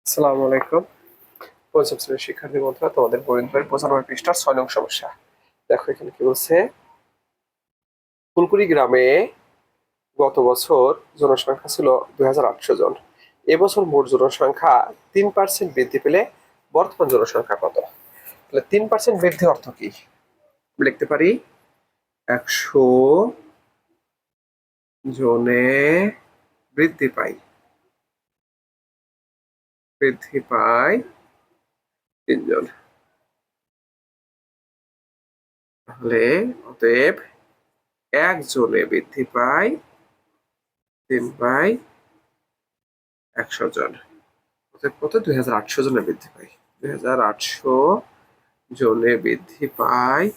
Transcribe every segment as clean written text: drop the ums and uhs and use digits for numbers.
আসসালামু আলাইকুম। পঞ্চম শ্রেণীর শিক্ষার্থী বন্ধুরা, তোমাদের গণিত বইয়ের 95 পৃষ্ঠার 6 নং সমস্যা। দেখো এখানে কি বলছে। ফুলকুড়ি গ্রামে গত বছর জনসংখ্যা ছিল 2800 জন। এবছর মোট জনসংখ্যা 3% বৃদ্ধি পেলে বর্তমান জনসংখ্যা কত? তাহলে 3% বৃদ্ধি অর্থ কি? লিখতে পারি 100 জনে বৃদ্ধি পায় 3 জন। তাহলে অতএব 1 জনে বৃদ্ধি পায় 3/100 জন। অতএব কত? 2800 জনে বৃদ্ধি পায়। 2800 জনে বৃদ্ধি পায়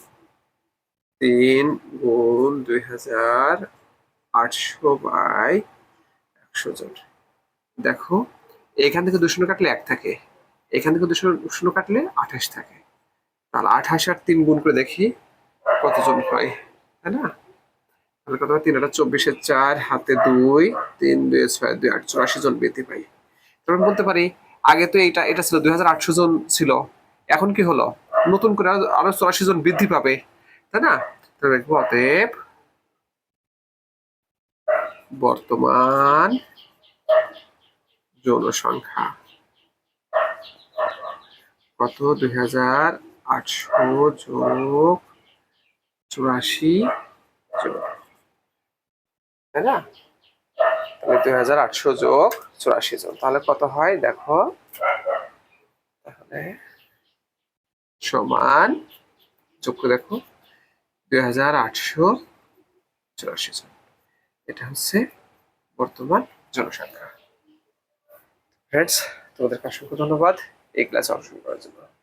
3 গুণ 2800/100 জন। দেখো এখান থেকে 2 শূন্য কাটলে 1 থাকে, এখান থেকে 2 শূন্য কাটলে 28 থাকে। তাহলে 28 আর 3 গুণ করে দেখি কতজন হয়, তাই না? তাহলে কত হয়? 3 আর 24 4, হাতে 2, 3 2 6 2 8, 84 জন বৃদ্ধি পাই। তখন বলতে পারি আগে তো এটা ছিল 2800 জন ছিল, এখন কি হলো? নতুন করে আরো 84 জন বৃদ্ধি পাবে, তাই না? তাহলে দেখবো অতএব বর্তমান জনসংখ্যা কত? 2800 যোগ 84 জন, তাই না? তাহলে 2800 যোগ 84 জন, তাহলে কত হয় দেখো। তাহলে সমান, যোগ করে দেখো, 2884 জন। এটা হচ্ছে বর্তমান জনসংখ্যা। ফ্রেন্ডস, তোমাদেরকে অসংখ্য ধন্যবাদ এই ক্লাসে অংশগ্রহণ করার জন্য।